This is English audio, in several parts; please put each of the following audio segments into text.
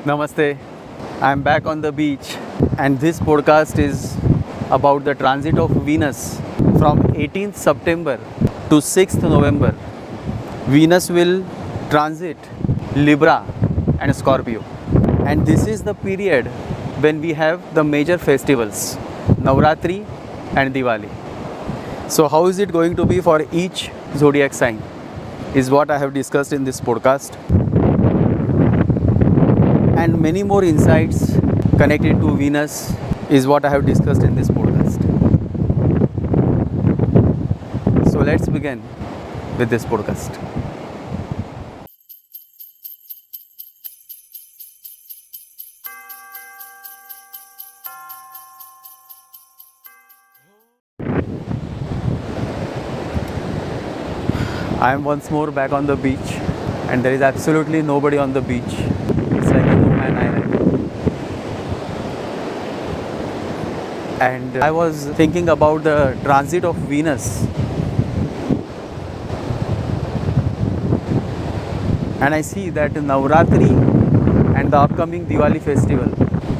Namaste. I'm back on the beach, and this podcast is about the transit of Venus from 18th September to 6th November. Venus will transit Libra and Scorpio, and this is the period when we have the major festivals Navratri and Diwali. So, how is it going to be for each zodiac sign? Is what I have discussed in this podcast, and many more insights connected to Venus is what I have discussed in this podcast. So let's begin with this podcast. I am once more back on the beach, and there is absolutely nobody on the beach. It's like a no-man island. And I was thinking about the transit of Venus, and I see that Navratri and the upcoming Diwali festival,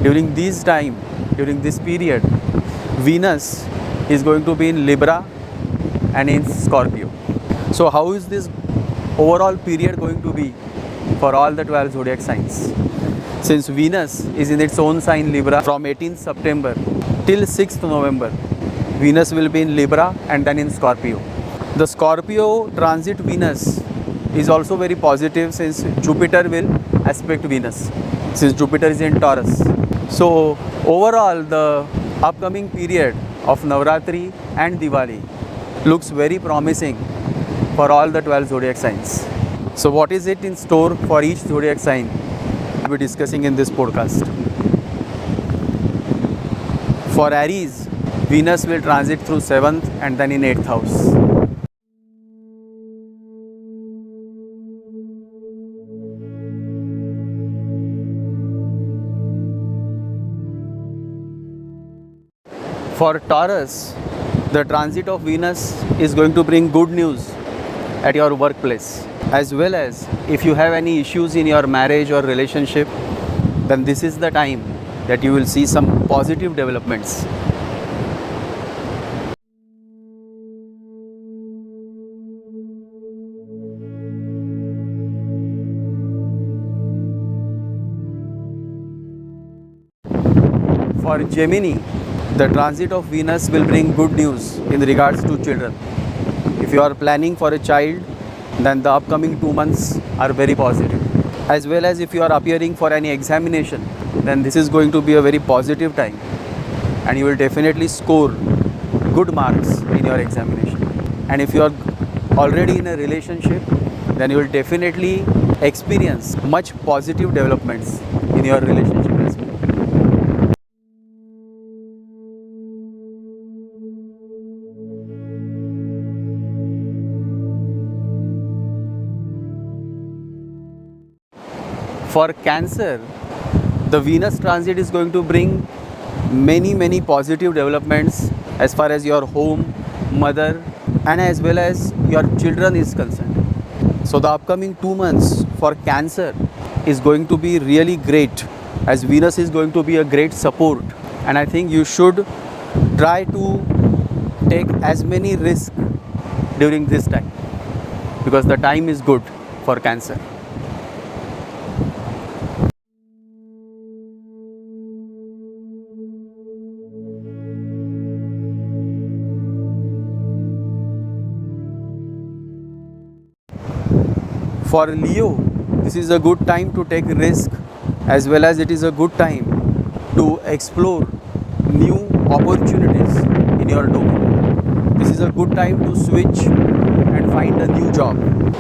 during this time, during this period, Venus is going to be in Libra and in Scorpio. So how is this overall period going to be for all the 12 zodiac signs? Since Venus is in its own sign Libra from 18th September till 6th November, Venus will be in Libra and then in Scorpio. The Scorpio transit Venus is also very positive since Jupiter will aspect Venus, since Jupiter is in Taurus. So overall the upcoming period of Navratri and Diwali looks very promising for all the 12 zodiac signs. So what is it in store for each zodiac sign? I'll be discussing in this podcast. For Aries, Venus will transit through 7th and then in 8th house. For Taurus, the transit of Venus is going to bring good news at your workplace, as well as if you have any issues in your marriage or relationship, then this is the time that you will see some positive developments. For Gemini, the transit of Venus will bring good news in regards to children. If you are planning for a child, then the upcoming 2 months are very positive. As well as if you are appearing for any examination, then this is going to be a very positive time, and you will definitely score good marks in your examination. And if you are already in a relationship, then you will definitely experience much positive developments in your relationship as well. For Cancer, the Venus transit is going to bring many positive developments as far as your home, mother, and as well as your children is concerned. So the upcoming 2 months for Cancer is going to be really great, as Venus is going to be a great support, and I think you should try to take as many risks during this time, because the time is good for Cancer. For Leo, this is a good time to take risk, as well as it is a good time to explore new opportunities in your domain. This is a good time to switch and find a new job,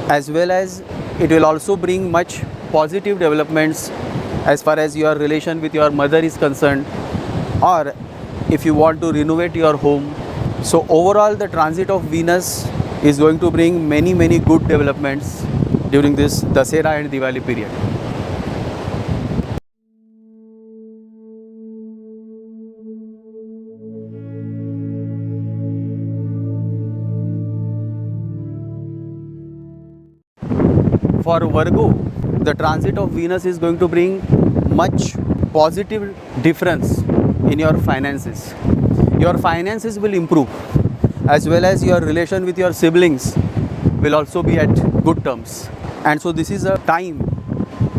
as well as it will also bring much positive developments as far as your relation with your mother is concerned, or if you want to renovate your home. So overall the transit of Venus is going to bring many good developments during this Dasera and Diwali period. For Virgo, the transit of Venus is going to bring much positive difference in your finances. Your finances will improve, as well as your relation with your siblings will also be at good terms. And so this is a time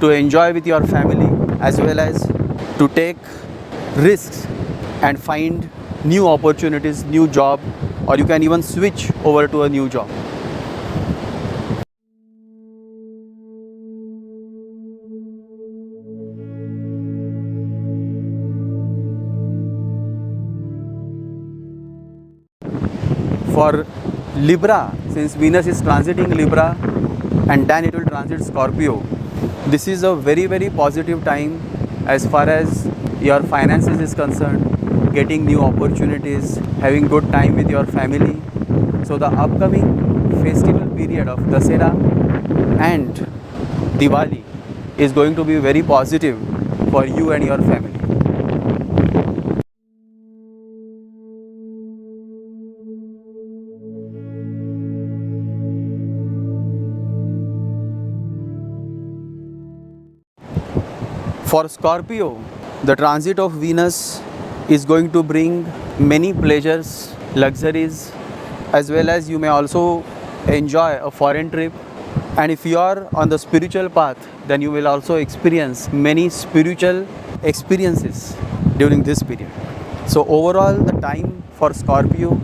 to enjoy with your family, as well as to take risks and find new opportunities, new job, or you can even switch over to a new job. For Libra, since Venus is transiting Libra and then it will transit Scorpio, this is a very, very positive time as far as your finances is concerned, getting new opportunities, having good time with your family. So the upcoming festival period of Dussehra and Diwali is going to be very positive for you and your family. For Scorpio, the transit of Venus is going to bring many pleasures, luxuries, as well as you may also enjoy a foreign trip. And if you are on the spiritual path, then you will also experience many spiritual experiences during this period. So overall, the time for Scorpio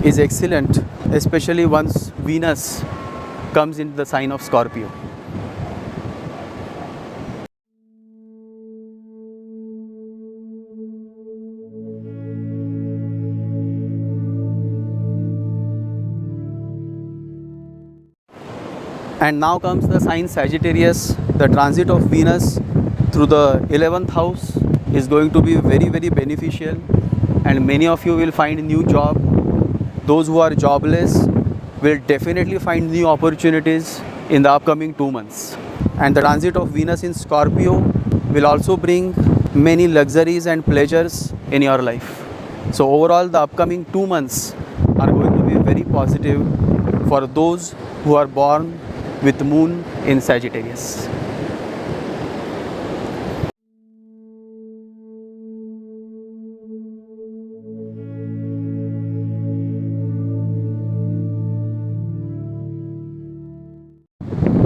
is excellent, especially once Venus comes into the sign of Scorpio. And now comes the sign Sagittarius. The transit of Venus through the 11th house is going to be very, very beneficial, and many of you will find a new job. Those who are jobless will definitely find new opportunities in the upcoming 2 months. And the transit of Venus in Scorpio will also bring many luxuries and pleasures in your life. So overall, the upcoming 2 months are going to be very positive for those who are born with moon in Sagittarius.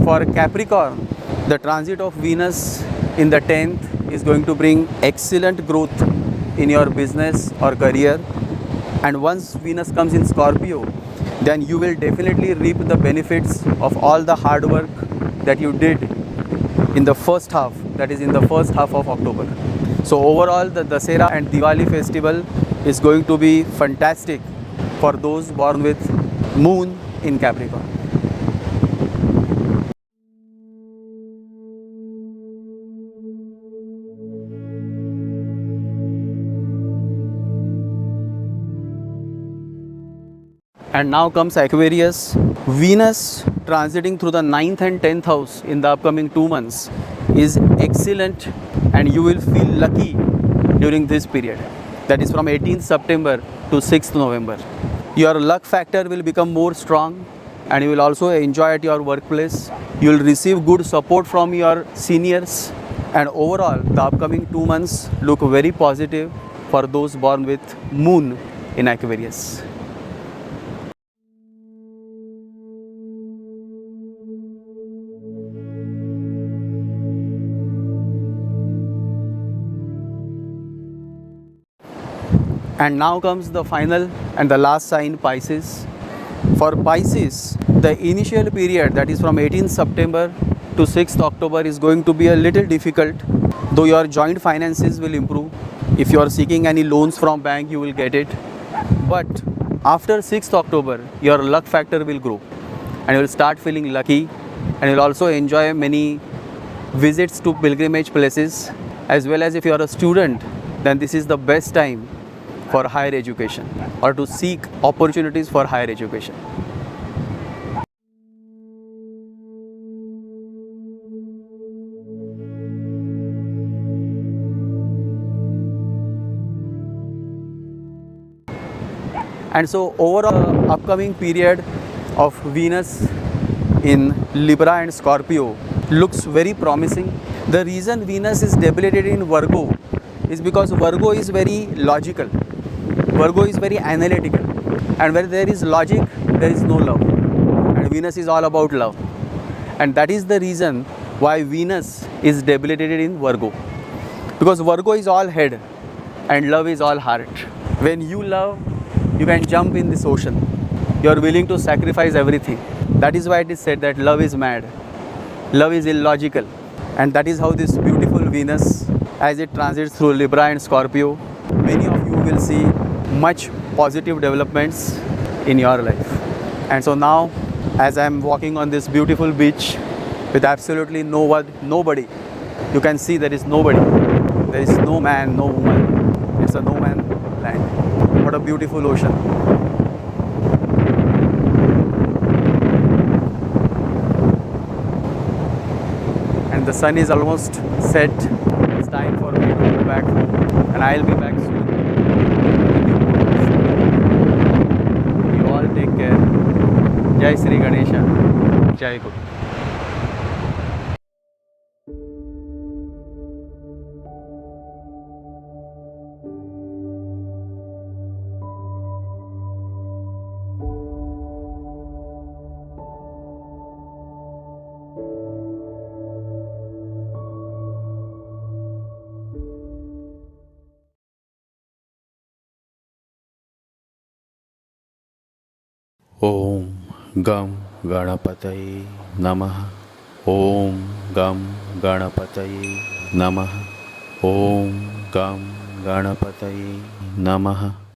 For Capricorn, the transit of Venus in the 10th is going to bring excellent growth in your business or career. And once Venus comes in Scorpio, then you will definitely reap the benefits of all the hard work that you did in the first half, that is in the first half of October. So overall, the Dussehra and Diwali festival is going to be fantastic for those born with moon in Capricorn. And now comes Aquarius. Venus transiting through the 9th and 10th house in the upcoming 2 months is excellent, and you will feel lucky during this period. That is from 18th September to 6th November. Your luck factor will become more strong, and you will also enjoy at your workplace. You will receive good support from your seniors, and overall the upcoming 2 months look very positive for those born with moon in Aquarius. And now comes the final and the last sign, Pisces. For Pisces, the initial period, that is from 18th September to 6th October, is going to be a little difficult, though your joint finances will improve. If you are seeking any loans from bank, you will get it. But after 6th October, your luck factor will grow, and you will start feeling lucky, and you will also enjoy many visits to pilgrimage places. As well as if you are a student, then this is the best time for higher education or to seek opportunities for higher education. And so overall, upcoming period of Venus in Libra and Scorpio looks very promising. The reason Venus is debilitated in Virgo is because Virgo is very logical. Virgo is very analytical. And where there is logic, there is no love. And Venus is all about love. And that is the reason why Venus is debilitated in Virgo. Because Virgo is all head and love is all heart. When you love, you can jump in this ocean. You are willing to sacrifice everything. That is why it is said that love is mad. Love is illogical. And that is how this beautiful Venus, as it transits through Libra and Scorpio, many of you will see much positive developments in your life. And so now, as I am walking on this beautiful beach with absolutely nobody, you can see there is nobody. There is no man, no woman. It's a no man land. What a beautiful ocean. And the sun is almost set. It's time for me to go back home, and I'll be back soon. You all take care. Jai Sri Ganesha. Jai Guru. ॐ गं गणपतये नमः। ॐ गं गणपतये नमः। ॐ गं गणपतये नमः।